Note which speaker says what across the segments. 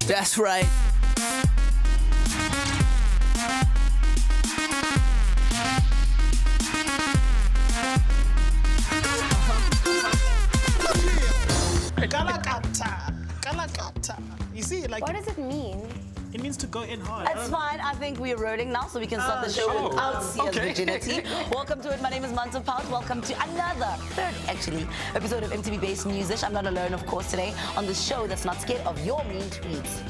Speaker 1: That's right.
Speaker 2: Kalakata. You see, like,
Speaker 3: What does it mean?
Speaker 2: it means to go in hard.
Speaker 4: It's fine. I think we're rolling now, so we can start the show without Sia's virginity. Welcome to it. My name is Manta Pout. Welcome to another, third actually, episode of MTV Based News-ish. I'm not alone, of course, today on the show that's not scared of your mean tweets.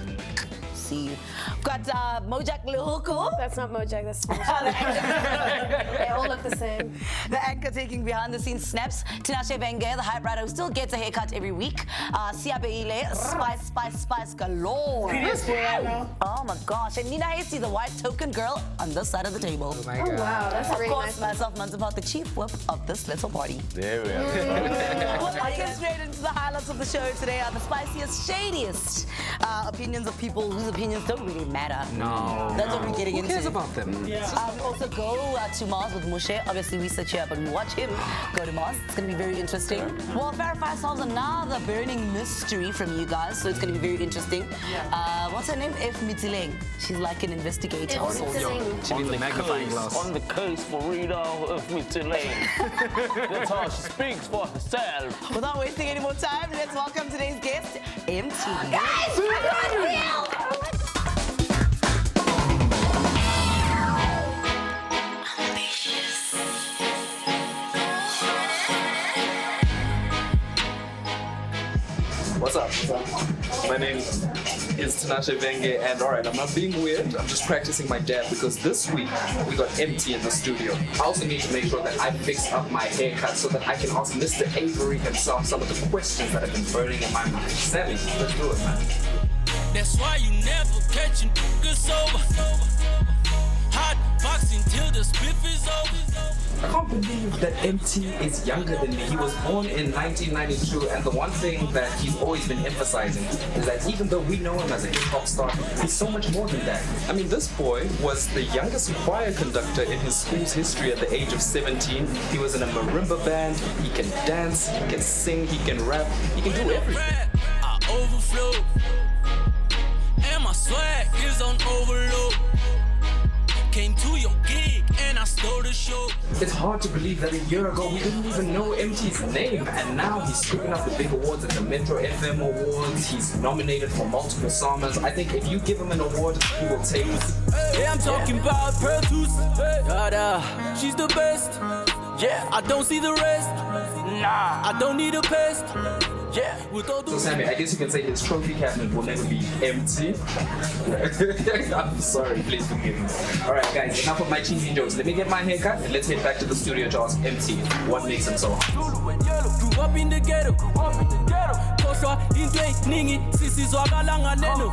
Speaker 4: See you. Got Mojak Lihoko.
Speaker 3: That's not Mojak, that's They all look the same.
Speaker 4: The anchor taking behind the scenes snaps. Tinashe Venge, the hype writer who still gets a haircut every week. Sia Beile, spice galore. Oh my gosh. And Nina Hasty, the white token girl on this side of the table.
Speaker 3: Oh wow, that's
Speaker 4: Of
Speaker 3: really
Speaker 4: course,
Speaker 3: nice.
Speaker 4: myself, Manta Pout, the chief whip of this little party.
Speaker 5: There we are.
Speaker 4: Well, let's get straight into the highlights of the show today are the spiciest, shadiest opinions of people whose opinions don't really matter.
Speaker 5: No.
Speaker 4: That's what we're getting into.
Speaker 5: Who cares about them?
Speaker 2: Yeah.
Speaker 4: We also go to Mars with Moshe. Obviously, we sit here, but we watch him go to Mars. It's going to be very interesting. We'll verify solves another burning mystery from you guys, so it's going to be very interesting. What's her name? F. Mitileng. She's like an investigator.
Speaker 3: It's sing.
Speaker 5: She needs a magnifying glass.
Speaker 6: On the case for Rita of Mitilene. That's how she speaks for herself.
Speaker 4: Without wasting any more time, let's welcome today's guest, Emtee.
Speaker 3: Guys, I'm not real!
Speaker 7: What's up? My name is Tinashe Venge, and alright, I'm not being weird, I'm just practicing my dab because this week we got Emtee in the studio. I also need to make sure that I fix up my haircut so that I can ask Mr. Avery himself some of the questions that have been burning in my mind. Sammy, let's do it, man.
Speaker 1: That's why you never catch a nigga sober. Hot boxing till the spiff is over.
Speaker 7: I can't believe that Emtee is younger than me. He was born in 1992, and the one thing that he's always been emphasizing is that even though we know him as a hip-hop star, he's so much more than that. I mean, this boy was the youngest choir conductor in his school's history at the age of 17. He was in a marimba band. He can dance, he can sing, he can rap, he can do everything.
Speaker 1: I overflow. And my swag is on overload. Came to your gig and I stole the show.
Speaker 7: It's hard to believe that a year ago we didn't even know Emtee's name, and now he's scooping up the big awards at the Metro FM Awards. He's nominated for multiple SAMAs. I think if you give him an award, he will take it.
Speaker 1: Yeah, I'm talking about Pertus. Yada, she's the best. Yeah, I don't see the rest. Nah, I don't need a pest. Yeah, with all
Speaker 7: So Sammy, I guess you can say his trophy cabinet will never be empty. I'm sorry, please forgive me. Alright guys, enough of my cheesy jokes. Let me get my haircut and let's head back to the studio to ask Emtee what makes him so hot.
Speaker 1: Grew up in the ghetto. Koshwa into ningi sisizwakalanga neno.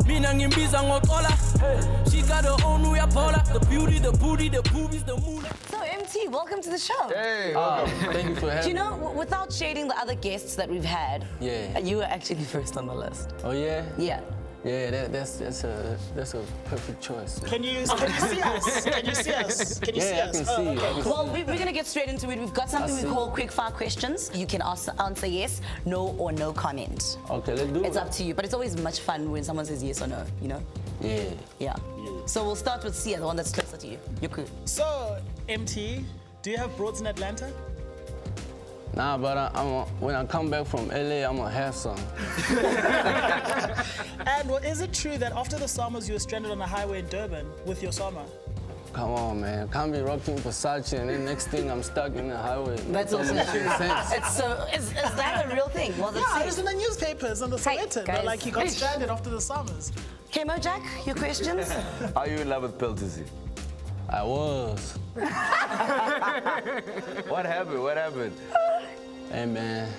Speaker 1: Mina ngimbiza ngoxola. She got her own uyapola. The beauty, the booty, the boobies, the moon.
Speaker 4: So, Emtee, welcome to the show.
Speaker 5: Hey,
Speaker 6: Thank you for having
Speaker 4: Do you
Speaker 6: me.
Speaker 4: know, without shading the other guests that we've had,
Speaker 6: Yeah.
Speaker 4: you were actually first on the list.
Speaker 6: Oh yeah?
Speaker 4: Yeah.
Speaker 6: Yeah, that's a perfect choice.
Speaker 2: Can you see us? Can you see us? Can you see
Speaker 6: Yeah, I
Speaker 2: us?
Speaker 6: can see you.
Speaker 4: Well, we're going to get straight into it. We've got something we call quick fire questions. You can answer yes, no, or no comment.
Speaker 6: Okay, let's do
Speaker 4: It's
Speaker 6: it.
Speaker 4: up to you, but it's always much fun when someone says yes or no, you know?
Speaker 6: Yeah.
Speaker 4: Yeah. So we'll start with Sia, the one that's closer to you. You're cool.
Speaker 2: So, Emtee, do you have broads in Atlanta?
Speaker 6: Nah, but when I come back from LA, I'm gonna have some.
Speaker 2: And is it true that after the SAMAs you were stranded on a highway in Durban with your SAMA?
Speaker 6: Come on, man. Can't be rocking Versace and then next thing I'm stuck in the highway.
Speaker 4: That's also
Speaker 6: Doesn't
Speaker 4: true.
Speaker 6: make sense.
Speaker 4: Is that a real thing? Well,
Speaker 2: Yeah,
Speaker 4: let's
Speaker 2: it's
Speaker 4: see.
Speaker 2: in the newspapers and the
Speaker 3: Hey,
Speaker 2: Sowetan.
Speaker 3: guys.
Speaker 2: Like he got stranded after the SAMAs.
Speaker 4: Okay, Mojak, your questions?
Speaker 5: Are you in love with Piltzy?
Speaker 6: I was.
Speaker 5: What happened? What happened?
Speaker 6: Hey, man.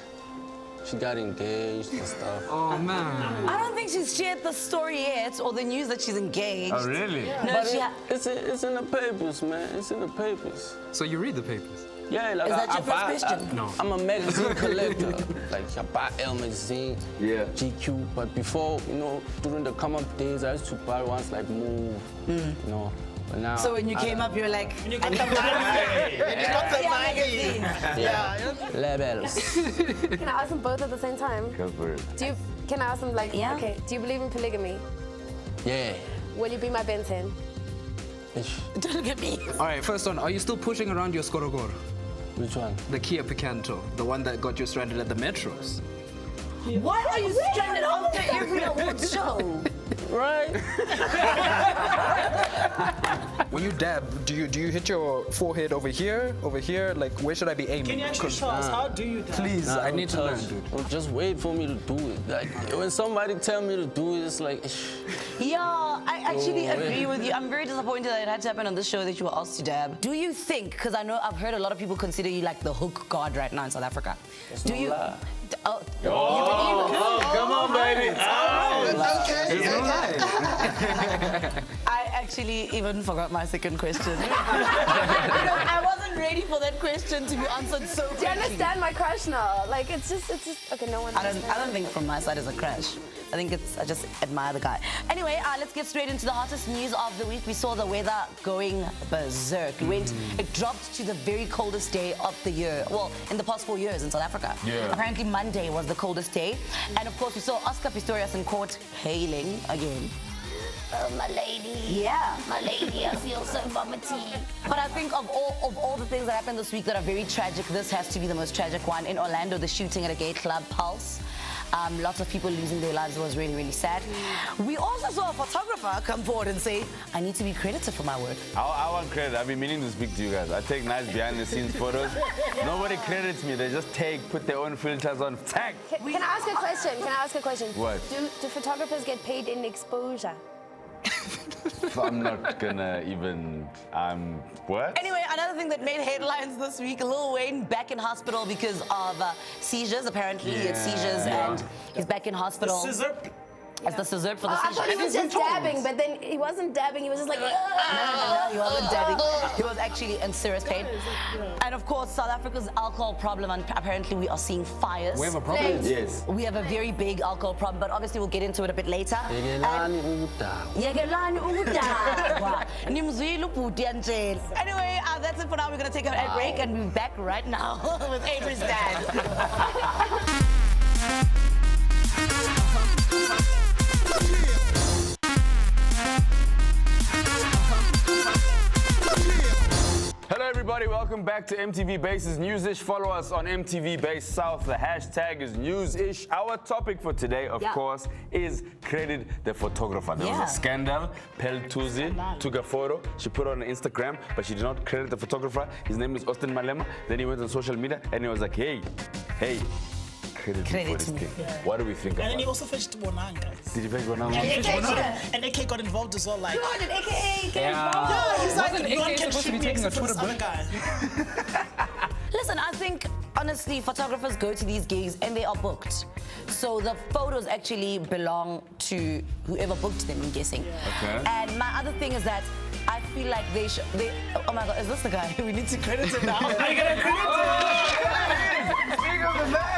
Speaker 6: She got engaged and stuff.
Speaker 5: Oh man.
Speaker 4: I don't think she's shared the story yet or the news that she's engaged.
Speaker 5: Oh really?
Speaker 4: No, she
Speaker 6: It's in the papers, man. It's in the papers.
Speaker 5: So you read the papers?
Speaker 6: Yeah, like
Speaker 4: Is that your first question?
Speaker 5: No.
Speaker 6: I'm a magazine collector. Like I buy Elle magazine,
Speaker 5: Yeah.
Speaker 6: GQ. But before, during the come-up days, I used to buy ones like Move, But now.
Speaker 4: So when you came up, you were like,
Speaker 2: You got the money. You got the money.
Speaker 6: Labels.
Speaker 3: Can I ask them both at the same time?
Speaker 5: Go for it.
Speaker 3: Do you
Speaker 8: Can I ask him, like,
Speaker 4: Yeah.
Speaker 8: okay, do you believe in polygamy?
Speaker 6: Yeah.
Speaker 8: Will you be my Ben 10?
Speaker 6: Ish.
Speaker 4: Don't look at me.
Speaker 9: All right, first one, are you still pushing around your Skorogor?
Speaker 6: Which one?
Speaker 9: The Kia Picanto, the one that got you stranded at the metros.
Speaker 4: Why are you stranded after every awards show?
Speaker 6: Right?
Speaker 9: When you dab, do you hit your forehead over here? Like, where should I be aiming?
Speaker 2: Can you actually show us how do you that?
Speaker 9: Please, I need to learn,
Speaker 6: touch.
Speaker 9: dude.
Speaker 6: Or just wait for me to do it. Like, when somebody tell me to do it, it's like,
Speaker 4: Yeah, I actually
Speaker 6: Oh,
Speaker 4: agree with you. I'm very disappointed that it had to happen on this show that you were asked to dab. Do you think, because I know I've heard a lot of people consider you like the hook god right now in South Africa. Do you?
Speaker 6: lie.
Speaker 4: Oh,
Speaker 5: Come on, baby.
Speaker 4: I actually even forgot my second question. I wasn't ready for that question to be answered so quickly.
Speaker 8: Do you understand my crush now? Like, it's just, okay, no one
Speaker 4: I don't think from my side it's a crash. I think I just admire the guy. Anyway, let's get straight into the hottest news of the week. We saw the weather going berserk. It dropped to the very coldest day of the year. Well, in the past 4 years in South Africa.
Speaker 5: Yeah.
Speaker 4: Apparently Monday was the coldest day. And of course we saw Oscar Pistorius in court hailing again.
Speaker 3: Oh, my lady.
Speaker 4: Yeah.
Speaker 3: My lady, I feel so vomity.
Speaker 4: But I think of all the things that happened this week that are very tragic, this has to be the most tragic one. In Orlando, the shooting at a gay club, Pulse. Lots of people losing their lives. It was really, really sad. We also saw a photographer come forward and say, I need to be credited for my work.
Speaker 5: I want credit. I've been meaning to speak to you guys. I take nice behind-the-scenes photos. Nobody credits me. They just put their own filters on. Tag.
Speaker 8: Can I ask a question?
Speaker 5: What?
Speaker 8: Do photographers get paid in exposure?
Speaker 5: I'm not gonna even. What?
Speaker 4: Anyway, another thing that made headlines this week, Lil Wayne back in hospital because of seizures. Apparently he had seizures and he's back in hospital.
Speaker 2: Scissor.
Speaker 4: It's the scissor for the
Speaker 8: I
Speaker 4: seizures.
Speaker 8: thought he was just dabbing, but then he wasn't dabbing. He was just like,
Speaker 4: No, he wasn't dabbing. He was actually in serious pain. And of course, South Africa's alcohol problem, and apparently we are seeing fires.
Speaker 9: We have a problem.
Speaker 5: Yes.
Speaker 4: We have a very big alcohol problem, but obviously we'll get into it a bit later. Anyway, that's it for now. We're going to take a break and we'll be back right now with Avery's dad.
Speaker 5: Hello, everybody. Welcome back to MTV Base's Newsish. Follow us on MTV Base South. The hashtag is Newsish. Our topic for today, of course, is credit the photographer. There was a scandal. Pel Tuzi took a photo. She put it on Instagram, but she did not credit the photographer. His name is Austin Malema. Then he went on social media and he was like, hey, credit me for this thing. What do we think
Speaker 2: And
Speaker 5: about
Speaker 2: then he
Speaker 5: it?
Speaker 2: also fetched Bonanga.
Speaker 5: Did you fetch one out?
Speaker 2: And AK got involved as well. Like,
Speaker 8: God, did AKA get involved?
Speaker 2: yeah, he's like,
Speaker 9: Wasn't
Speaker 2: no one
Speaker 9: AK
Speaker 2: can
Speaker 9: supposed to
Speaker 2: shoot
Speaker 9: be
Speaker 2: me
Speaker 9: taking a
Speaker 2: except for this
Speaker 9: Twitter
Speaker 2: other guy.
Speaker 4: Listen, I think, honestly, photographers go to these gigs and they are booked. So the photos actually belong to whoever booked them, I'm guessing.
Speaker 5: Okay.
Speaker 4: And my other thing is that I feel like they oh my God, is this the guy? We need to credit him now. Are you gonna credit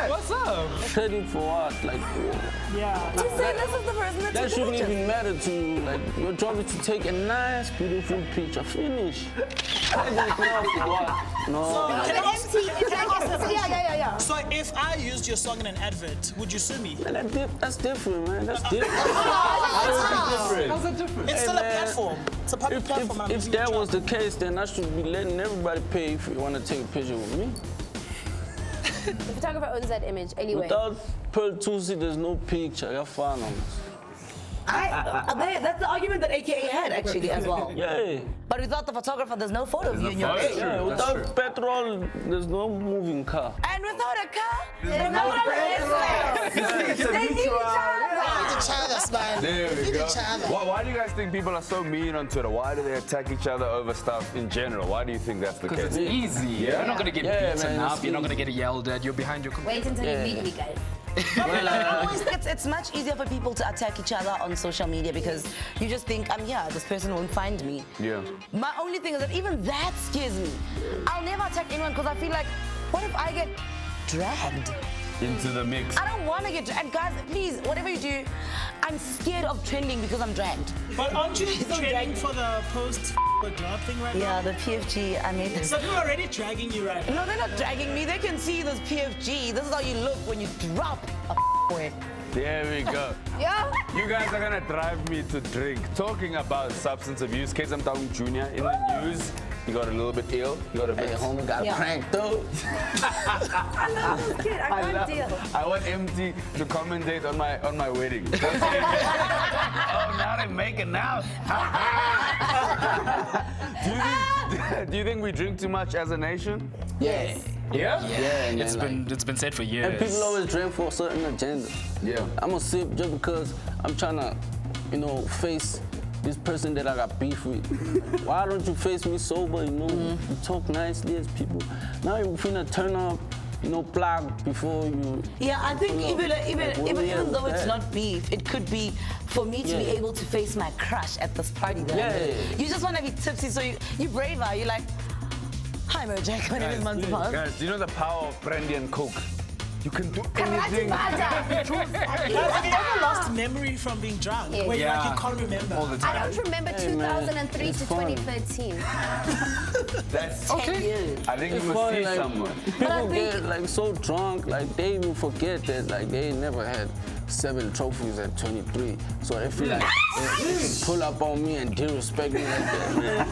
Speaker 9: What's up?
Speaker 6: Credit for what? Like,
Speaker 4: To say this is the person that
Speaker 6: that
Speaker 4: took the
Speaker 6: shouldn't
Speaker 4: picture.
Speaker 6: even matter to you. Like, your job is to take a nice, beautiful picture. Finish. Credit now for what? No.
Speaker 2: Can I ask you
Speaker 8: Yeah.
Speaker 2: So if I used your song in an advert, would you sue me?
Speaker 6: Man, that's different, man. That's different.
Speaker 9: How's that different?
Speaker 2: It's still a
Speaker 6: man.
Speaker 2: platform. It's a public platform. and I'm
Speaker 6: If
Speaker 2: using
Speaker 6: that
Speaker 2: your
Speaker 6: was the case, then I should be letting everybody pay if you want to take a picture with me.
Speaker 8: The photographer owns that image anyway.
Speaker 6: Without Pearl Tusi, there's no picture. You're fine on this.
Speaker 4: That's the argument that AKA had actually as well.
Speaker 6: Yeah.
Speaker 4: But without the photographer, there's no photo of you in your
Speaker 5: photo.
Speaker 4: picture.
Speaker 6: Yeah, without petrol, there's no moving car.
Speaker 4: And without a car, there's no business. They need each other.
Speaker 2: each other, man.
Speaker 5: There we go.
Speaker 2: Each other.
Speaker 5: Why do you guys think people are so mean on Twitter? Why do they attack each other over stuff in general? Why do you think that's the
Speaker 9: Because
Speaker 5: case?
Speaker 9: it's easy. You're not gonna get
Speaker 6: Yeah,
Speaker 9: beaten
Speaker 6: man,
Speaker 9: up.
Speaker 6: it's
Speaker 9: You're not gonna
Speaker 6: easy.
Speaker 9: get yelled at. You're behind your computer.
Speaker 3: Wait until you meet me, guys.
Speaker 4: I always think it's much easier for people to attack each other on social media because you just think, I'm here, this person won't find me.
Speaker 5: Yeah.
Speaker 4: My only thing is that even that scares me. I'll never attack anyone because I feel like, what if I get dragged?
Speaker 5: Into the mix.
Speaker 4: I don't want to get dragged. Guys, please, whatever you do, I'm scared of trending because I'm dragged.
Speaker 2: But aren't you trending for the post job thing right
Speaker 4: Yeah,
Speaker 2: now?
Speaker 4: the PFG, I made this.
Speaker 2: So people are already dragging you right now.
Speaker 4: No, they're not dragging me. They can see this PFG. This is how you look when you drop a boy.
Speaker 5: There we go.
Speaker 8: Yeah.
Speaker 5: You guys are gonna drive me to drink. Talking about substance abuse, Case Emtee Jr. in the news. He got a little bit ill. He got a bit.
Speaker 6: Hey, homie got pranked though.
Speaker 8: I love this kid. I can't deal.
Speaker 5: I want Emtee to commentate on my wedding. Oh, now they're making out. Do you think we drink too much as a nation?
Speaker 6: Yes.
Speaker 5: Yeah.
Speaker 6: Yeah, man,
Speaker 9: It's been said for years.
Speaker 6: and people always drink for a certain agenda.
Speaker 5: Yeah.
Speaker 6: I'm gonna sip just because I'm trying to, face this person that I got beef with. Why don't you face me sober? You talk nicely as people. Now you're finna turn up, plug before you.
Speaker 4: Yeah, I think even though it's
Speaker 6: that?
Speaker 4: not beef, it could be for me to be able to face my crush at this party. That I'm in. You just want to be tipsy, so you braver. You're like, hi, Mojack. My name is Manzapal.
Speaker 5: Guys, do you know the power of brandy and coke? You can do anything.
Speaker 2: Have you ever lost memory from being drunk?
Speaker 8: Yes.
Speaker 2: Where you
Speaker 9: Yeah.
Speaker 2: can't remember?
Speaker 9: All the
Speaker 8: I
Speaker 9: time.
Speaker 8: don't remember 2003
Speaker 6: it's
Speaker 8: to
Speaker 6: fun.
Speaker 8: 2013.
Speaker 5: That's
Speaker 4: 10 years.
Speaker 5: I think you
Speaker 6: It's
Speaker 5: must
Speaker 6: fun,
Speaker 5: see
Speaker 6: like,
Speaker 5: someone.
Speaker 6: People get so drunk, they even forget that they never had 7 trophies at 23. So they feel like they can pull up on me and disrespect me like that, man.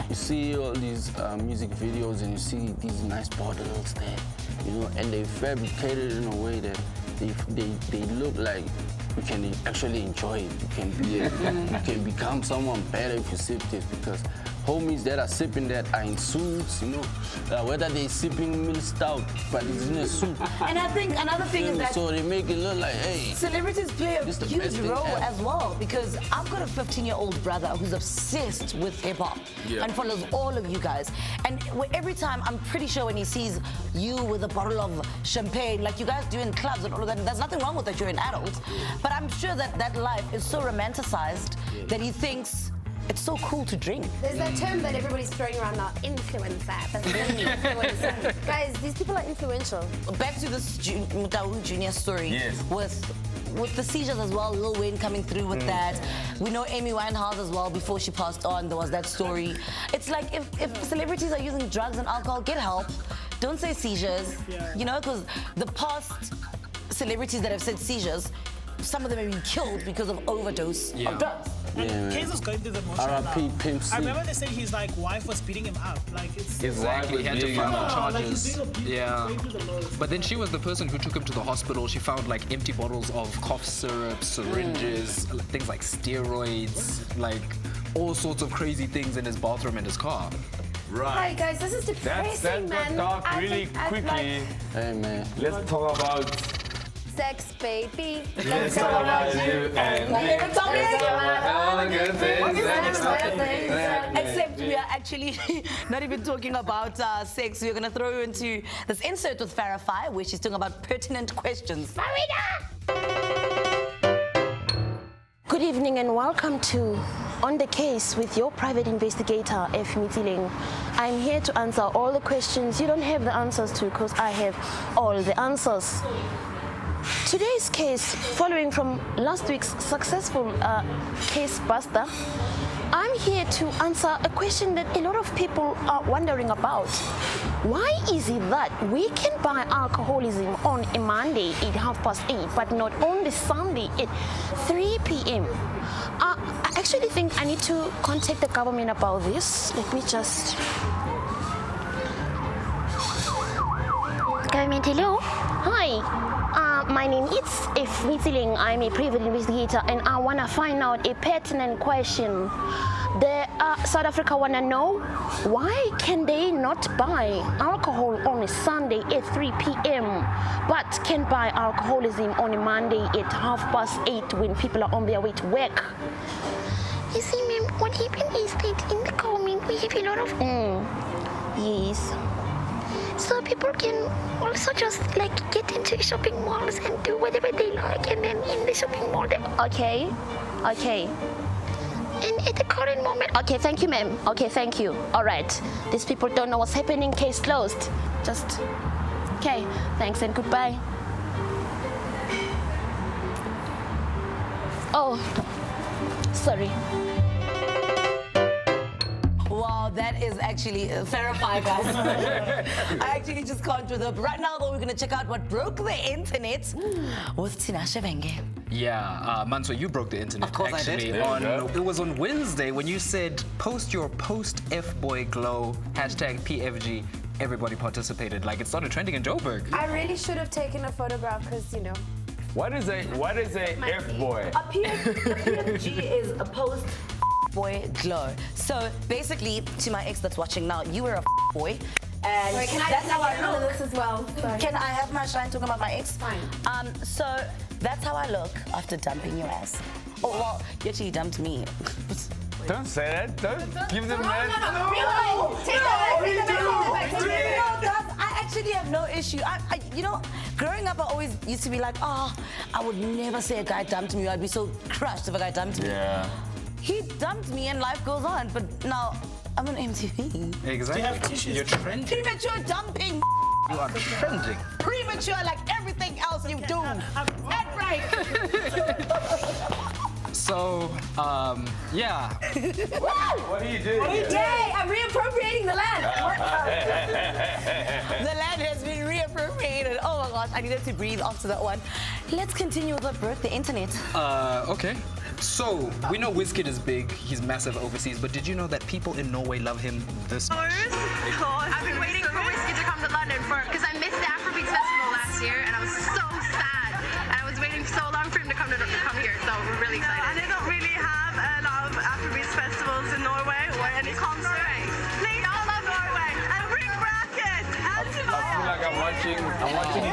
Speaker 6: You see all these music videos and you see these nice bottles there, and they fabricated in a way that they look like you can actually enjoy it. You can become someone better if you sip this, because homies that are sipping that are in suits, whether they sipping milk stout, but it's in a suit.
Speaker 4: And I think another thing is that
Speaker 6: So they make it look like, hey,
Speaker 4: celebrities play a
Speaker 6: This the
Speaker 4: huge
Speaker 6: best thing
Speaker 4: role
Speaker 6: ever.
Speaker 4: as well, because I've got a 15-year-old brother who's obsessed with hip-hop and follows all of you guys. And every time, I'm pretty sure when he sees you with a bottle of champagne, like you guys do in clubs and all of that, there's nothing wrong with that, you're an adult. But I'm sure that life is so romanticized that he thinks it's so cool to drink.
Speaker 8: There's that term that everybody's throwing around now, influencer. That's really influencer. Guys, these people are influential.
Speaker 4: Back to this Mutau Junior story with the seizures as well, Lil Wayne coming through with that. We know Amy Winehouse as well, before she passed on, there was that story. It's like if celebrities are using drugs and alcohol, get help. Don't say seizures, because the past celebrities that have said seizures, some of them have been killed because of overdose of drugs.
Speaker 2: And Case was going through the motion
Speaker 6: R.I.P.
Speaker 2: now.
Speaker 6: Pimp C.
Speaker 2: I remember they said his wife was beating him up. It's
Speaker 9: Exactly, he had to file
Speaker 2: like he's
Speaker 9: charges.
Speaker 2: being abused,
Speaker 9: Yeah.
Speaker 2: going through the most.
Speaker 9: But then she was the person who took him to the hospital. She found empty bottles of cough syrup, syringes, things like steroids, all sorts of crazy things in his bathroom and his car.
Speaker 8: Hi guys, this is depressing, man.
Speaker 5: Talk
Speaker 8: I
Speaker 5: really
Speaker 8: think I'd
Speaker 5: quickly.
Speaker 6: Hey, man.
Speaker 5: Let's talk about
Speaker 8: sex, baby.
Speaker 5: Let's talk about you and me. Let's talk about all the good things.
Speaker 4: Except we are actually not even talking about sex. We're going to throw you into this insert with Farify, where she's talking about pertinent questions.
Speaker 10: Good evening and welcome to On the Case with your private investigator, Emtee. I'm here to answer all the questions you don't have the answers to, because I have all the answers. Today's case, following from last week's successful case buster, I'm here to answer a question that a lot of people are wondering about. Why is it that we can buy alcoholism on a Monday at 8:30, but not on the Sunday at 3 p.m.? I actually think I need to contact the government about this. Let me just... Government, hello? Hi. My name is Emtee. I'm a private investigator and I want to find out a pertinent question. The South Africa want to know, why can they not buy alcohol on a Sunday at 3 p.m. but can buy alcoholism on a Monday at 8:30 when people are on their way to work? You see, ma'am, what happened is that in the government we have a lot of... Yes. So people can also just get into shopping malls and do whatever they like, and then in the shopping mall they... Okay. And at the current moment... Okay, thank you, ma'am. Okay, thank you. All right. These people don't know what's happening. Case closed. Just... Okay. Thanks and goodbye. Oh. Sorry.
Speaker 4: Wow, that is actually actually verify, guys. I actually just can't do that. Right now, though, we're going to check out what broke the internet with Tinashe Venge.
Speaker 9: Yeah, Manso, you broke the internet.
Speaker 4: Of course I
Speaker 9: actually.
Speaker 4: did.
Speaker 9: It was on Wednesday when you said, post your post-F-boy glow, #PFG. Everybody participated. Like, it started trending in Joburg.
Speaker 8: I really should have taken a photograph because, you know.
Speaker 5: What is a F-boy?
Speaker 4: A PFG is a post-boy glow. So basically, to my ex that's watching now, you were a boy. And
Speaker 8: Wait, can I
Speaker 4: that's how I
Speaker 8: handle
Speaker 4: look.
Speaker 8: this as well? Sorry.
Speaker 4: Can I have my shine talking about my ex?
Speaker 8: Fine.
Speaker 4: So that's how I look after dumping your ass. Oh, well, you actually dumped me.
Speaker 5: Don't say that. Don't give them that.
Speaker 4: I actually have no issue. You know, growing up, I always used to be like, I would never say a guy dumped me. I'd be so crushed if a guy dumped me.
Speaker 5: Yeah.
Speaker 4: He dumped me and life goes on. But now I'm on MTV.
Speaker 9: Exactly.
Speaker 2: Do you have tissues?
Speaker 9: You're trending.
Speaker 4: Premature dumping.
Speaker 9: You are trending.
Speaker 4: Premature like everything else you do. That's right.
Speaker 9: So, yeah.
Speaker 5: What are you doing?
Speaker 8: Yay! I'm reappropriating the land.
Speaker 4: The land has been reappropriated. Oh my gosh, I needed to breathe after that one. Let's continue with what broke the internet.
Speaker 9: Okay. So, we know Wizkid is big, he's massive overseas, but did you know that people in Norway love him this much?
Speaker 11: I've been waiting for Whiskey to come to London because I missed the Afrobeats Festival last year and I was so sad. And I was waiting so long for him to come here, so we're really excited.
Speaker 12: And they don't really have a lot of Afrobeats festivals in Norway or any concerts. Please, I love Norway. And bring brackets.
Speaker 5: I feel like I'm watching.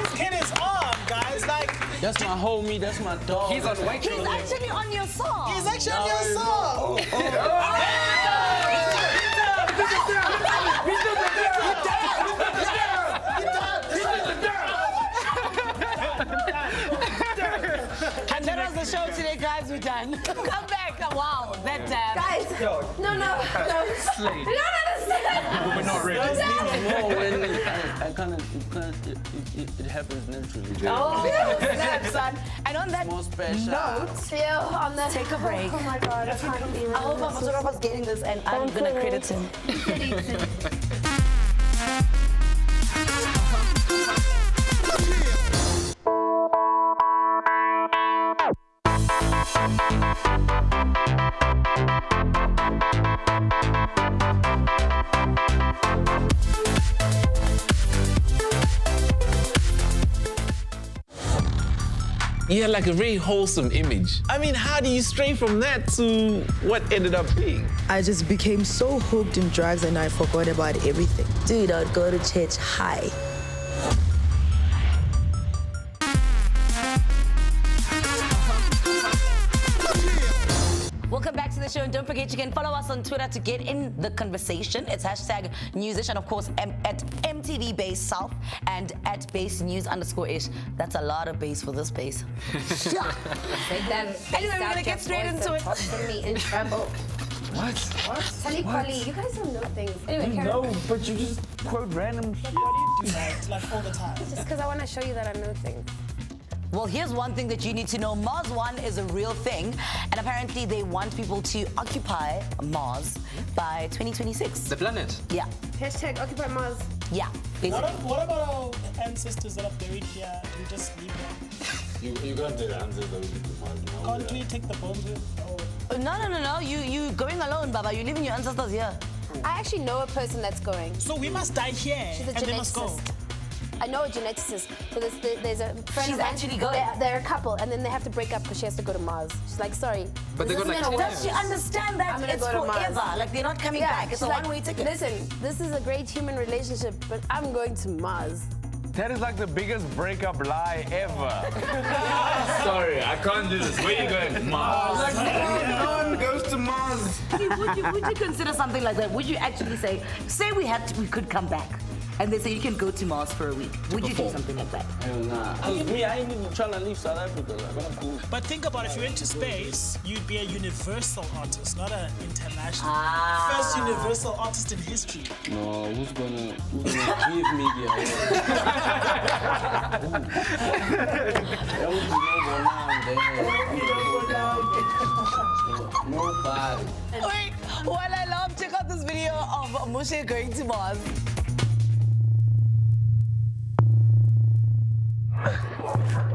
Speaker 2: His kid is on, guys. Like,
Speaker 6: That's my homie, that's my dog.
Speaker 9: He's on white.
Speaker 4: He's actually on your song.
Speaker 2: he's actually on your song.
Speaker 4: And that was the show today, guys. We're done. Come back. Wow, that dab.
Speaker 8: Guys, no.
Speaker 9: Slade.
Speaker 8: You don't understand.
Speaker 9: We're not ready.
Speaker 6: No, when it happens naturally.
Speaker 4: Oh, snap, son. And on that
Speaker 6: More special.
Speaker 4: note,
Speaker 8: On the
Speaker 4: take a break.
Speaker 8: Oh my god, I can't even.
Speaker 4: I hope my photographer's getting this and I'm going to credit him.
Speaker 13: You had like a very wholesome image. I mean, how do you stray from that to what ended up being?
Speaker 14: I just became so hooked in drugs and I forgot about everything.
Speaker 4: Dude, I would go to church high. Welcome back to the show, and don't forget you can follow us on Twitter to get in the conversation. It's #newsish, and of course at MTV Base South and at Base News_ish. That's a lot of base for this base. Anyway, we're gonna get straight into it.
Speaker 8: Putting me in trouble.
Speaker 5: What?
Speaker 8: Tally Polly, you guys don't know things. Anyway, Karen,
Speaker 5: No, but you just quote random shit.
Speaker 2: Why do you do that? Like all the time.
Speaker 8: just because I want to show you that I know things.
Speaker 4: Well, here's one thing that you need to know. Mars One is a real thing, and apparently they want people to occupy Mars by 2026.
Speaker 9: The planet.
Speaker 4: Yeah,
Speaker 8: #Occupy Mars.
Speaker 4: yeah, basically.
Speaker 2: What about our ancestors that are buried here? We just leave them.
Speaker 6: You got the answers that we need to find.
Speaker 2: Can't we take the bones with? Oh.
Speaker 4: No. You going alone, Baba. You're leaving your ancestors here.
Speaker 8: I actually know a person that's going.
Speaker 2: So we must die here
Speaker 8: She's a
Speaker 2: and they must go.
Speaker 8: geneticist. I know a geneticist. So there's a friend
Speaker 4: She's
Speaker 8: of mine.
Speaker 4: actually going.
Speaker 8: They're a couple, and then they have to break up because she has to go to Mars. She's like, sorry.
Speaker 9: But they
Speaker 8: this
Speaker 9: go like
Speaker 8: isn't gonna
Speaker 9: 10
Speaker 8: work.
Speaker 4: Does she understand that
Speaker 8: I'm gonna
Speaker 4: it's
Speaker 8: go to Mars.
Speaker 4: forever? Like they're not coming back. It's
Speaker 8: she's
Speaker 4: a
Speaker 8: like,
Speaker 4: one-way ticket.
Speaker 8: Listen, this is a great human relationship, but I'm going to Mars.
Speaker 5: That is like the biggest breakup lie ever. Sorry, I can't do this. Where are you going? Mars. No one goes to Mars.
Speaker 4: Would you consider something like that? Would you actually say we could come back, and they say you can go to Mars for a week? Would you do something like that?
Speaker 6: Hell nah. Cause me, I ain't even trying to leave South Africa. Like, I'm cool.
Speaker 2: But think about it, if you went to space, you'd be a universal artist, not an international. First universal artist in history.
Speaker 6: No, who's gonna give me the That would be no go now, Nobody.
Speaker 4: Wait, while I laugh, check out this video of Mushe going to Mars.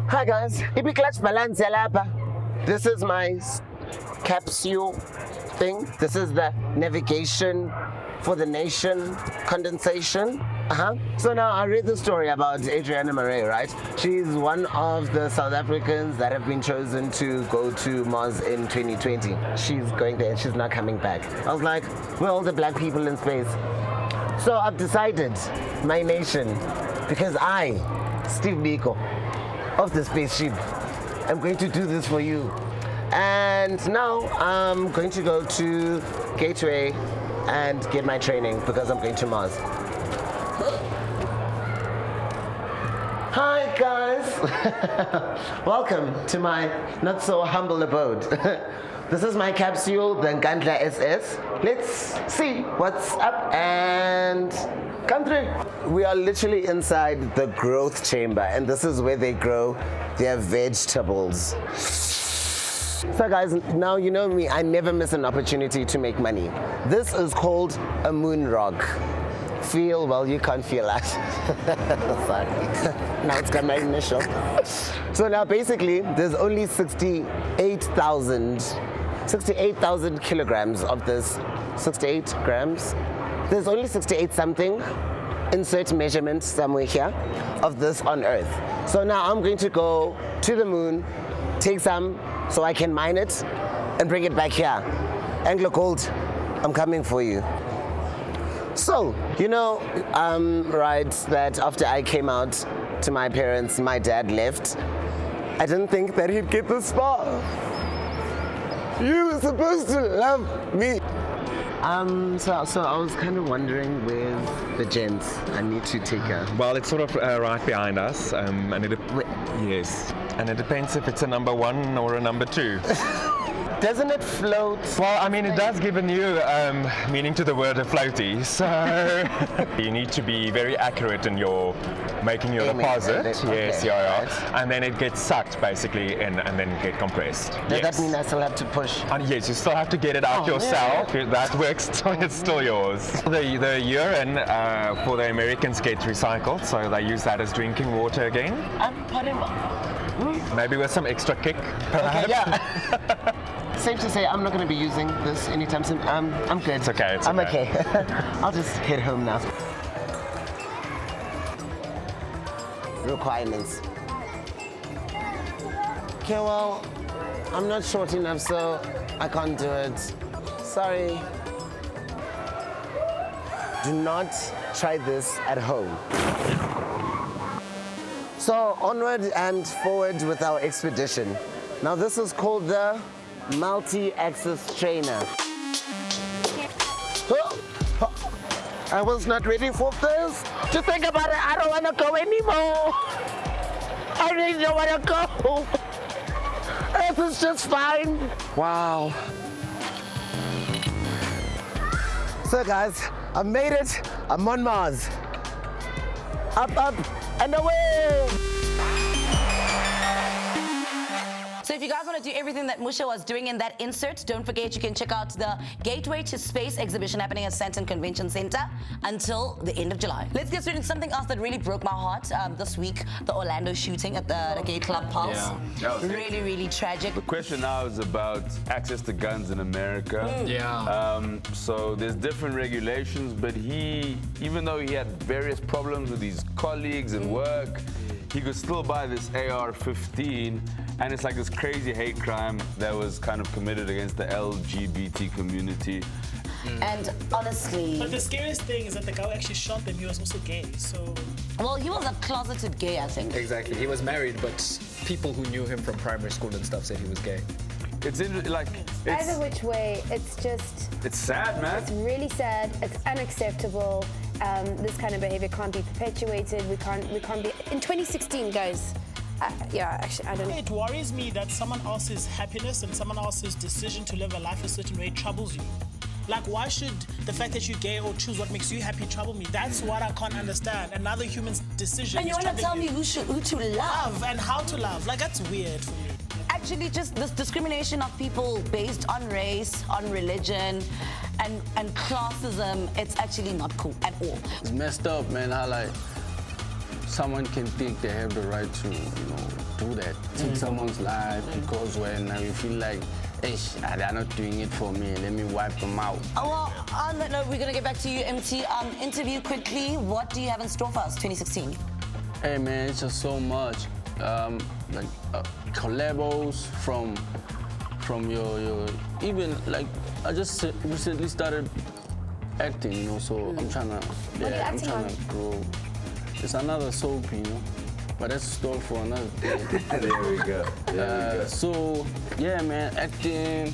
Speaker 15: Hi guys, Ibi Clutch Balance Yalapa. This is my capsule thing. This is the navigation for the nation condensation. So now I read the story about Adriana Murray, right? She's one of the South Africans that have been chosen to go to Mars in 2020. She's going there and she's not coming back. I was like, we're all the black people in space. So I've decided, my nation, because I, Steve Biko, of the spaceship, I'm going to do this for you. And now I'm going to go to Gateway and get my training because I'm going to Mars. Hi guys! Welcome to my not so humble abode. This is my capsule, the Nkandla SS. Let's see what's up and come through. We are literally inside the growth chamber and this is where they grow their vegetables. So guys, now you know me, I never miss an opportunity to make money. This is called a moon rock. Feel, well, you can't feel that. Sorry. Now it's got my initial. So now basically, there's only 68,000 kilograms of this. 68 grams. There's only 68 something, insert measurement somewhere here, of this on Earth. So now I'm going to go to the moon, take some so I can mine it and bring it back here. Anglo Gold, I'm coming for you. So, you know, right, that after I came out to my parents, my dad left. I didn't think that he'd get this far. You were supposed to love me. So I was kind of wondering where's the gents. I need to take her.
Speaker 16: Well, it's sort of right behind us, and yes, and it depends if it's a number 1 or a number 2.
Speaker 15: Doesn't it float?
Speaker 16: Well, I mean, it does give a new meaning to the word floaty. So you need to be very accurate in your making your deposit. Yes, yeah. And then it gets sucked basically in, and then get compressed.
Speaker 15: Does that mean I still have to push?
Speaker 16: And yes, you still have to get it out yourself. Yeah. That works. It's still yours. The urine for the Americans gets recycled, so they use that as drinking water again. Maybe with some extra kick, perhaps.
Speaker 15: Okay, yeah. Safe to say, I'm not going to be using this anytime soon. I'm good.
Speaker 16: It's okay.
Speaker 15: I'm okay. I'll just head home now. Requirements. Okay, well, I'm not short enough, so I can't do it. Sorry. Do not try this at home. So, onward and forward with our expedition. Now, this is called the multi-axis trainer. I was not ready for this. To think about it, I don't want to go anymore. I really don't want to go. Earth is just fine. Wow. So guys, I've made it. I'm on Mars. Up, up, and away.
Speaker 4: So if you guys want to do everything that Musha was doing in that insert, don't forget you can check out the Gateway to Space exhibition happening at Sandton Convention Center until the end of July. Let's get straight into something else that really broke my heart this week, the Orlando shooting at the Gay Club Pulse.
Speaker 5: Yeah.
Speaker 4: Really, really tragic.
Speaker 5: The question now is about access to guns in America. So there's different regulations, but he, even though he had various problems with his colleagues and work, he could still buy this AR-15, and it's like this crazy hate crime that was kind of committed against the LGBT community.
Speaker 4: And honestly...
Speaker 2: But the scariest thing is that the guy who actually shot them, he was also gay, so...
Speaker 4: Well, he was a closeted gay, I think.
Speaker 9: Exactly. He was married, but people who knew him from primary school and stuff said he was gay.
Speaker 5: It's like...
Speaker 8: Either which way, it's just...
Speaker 5: It's sad, man.
Speaker 8: It's really sad. It's unacceptable. This kind of behavior can't be perpetuated. We can't be... In 2016, guys... actually, I don't know.
Speaker 2: It worries me that someone else's happiness and someone else's decision to live a life a certain way troubles you. Like, why should the fact that you're gay or choose what makes you happy trouble me? That's what I can't understand. Another human's decision.
Speaker 4: And you want to tell me who to love?
Speaker 2: And how to love. Like, that's weird for me.
Speaker 4: actually just this discrimination of people based on race, on religion, and classism. It's actually not cool at all.
Speaker 6: It's messed up, man. How like someone can think they have the right to, do that, take someone's life because when you feel like, they're not doing it for me, let me wipe them out.
Speaker 4: Well, on that note, we're going to get back to you, Emtee. Interview quickly. What do you have in store for us, 2016?
Speaker 6: Hey, man, it's just so much. Collabos from your even like I just recently started acting, so I'm trying to grow. It's another soap, but that's a story for another day.
Speaker 5: There we go.
Speaker 6: So yeah, man, acting.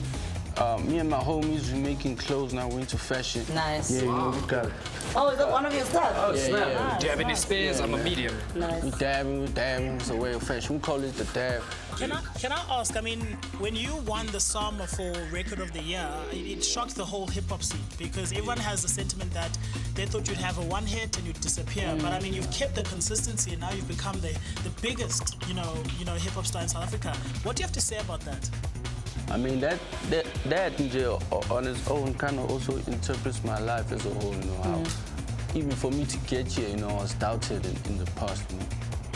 Speaker 6: Me and my homies, we making clothes now. We're into fashion.
Speaker 4: Nice.
Speaker 6: Yeah, we got.
Speaker 4: Oh, is that one of your stuff?
Speaker 6: Oh, snap.
Speaker 9: Yeah. Do you have any spares? I'm a medium.
Speaker 4: Nice.
Speaker 6: We dabbing. It's a way of fashion. We call it the dab.
Speaker 2: Can I ask, when you won the SAMA for Record of the Year, it shocked the whole hip-hop scene because everyone has a sentiment that they thought you'd have a one hit and you'd disappear. But you've kept the consistency and now you've become the biggest, hip-hop star in South Africa. What do you have to say about that?
Speaker 6: That on its own kind of also interprets my life as a whole, how even for me to get here, I was doubted in the past,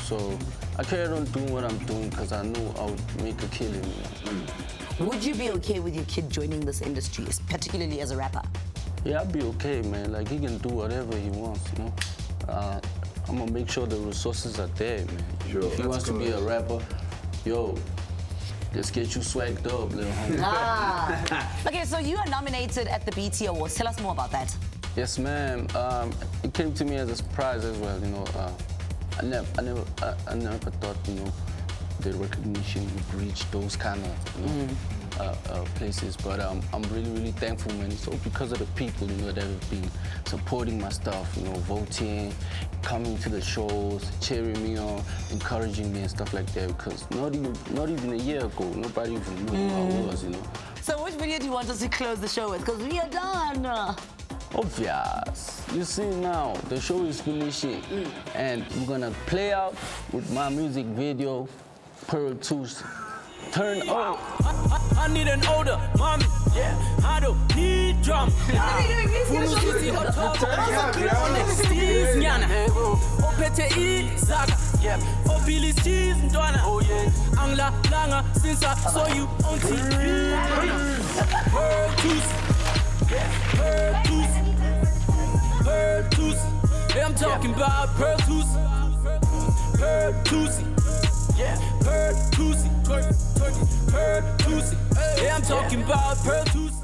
Speaker 6: So I carried on doing what I'm doing because I knew I would make a killing.
Speaker 4: Would you be okay with your kid joining this industry, particularly as a rapper?
Speaker 6: Yeah, I'd be okay, man. Like, he can do whatever he wants, I'm gonna make sure the resources are there, man.
Speaker 5: Sure.
Speaker 6: If he wants to be a rapper, let's get you swagged up, little homie.
Speaker 4: Okay, so you are nominated at the BET Awards. Tell us more about that.
Speaker 6: Yes, ma'am. It came to me as a surprise as well, I never thought, the recognition would reach those kind of places. But I'm really, really thankful, man. So because of the people, that have been supporting my stuff, voting, coming to the shows, cheering me on, encouraging me and stuff like that. Because not even a year ago, nobody even knew who I was,
Speaker 4: So which video do you want us to close the show with? Because we are done.
Speaker 6: Obvious. You see now, the show is finishing, and we're gonna play out with my music video, Pearl 2's Turn Up.
Speaker 1: I need an older mommy. Yeah, I don't need drama. Angla langa since I saw you on TV. Pearl Tooth. I'm talking about Pearl Tooth. Pearl Tooth. Yeah, Pearl Tooth. Pearl Tooth. Yeah, I'm talking about Pearl Tooth.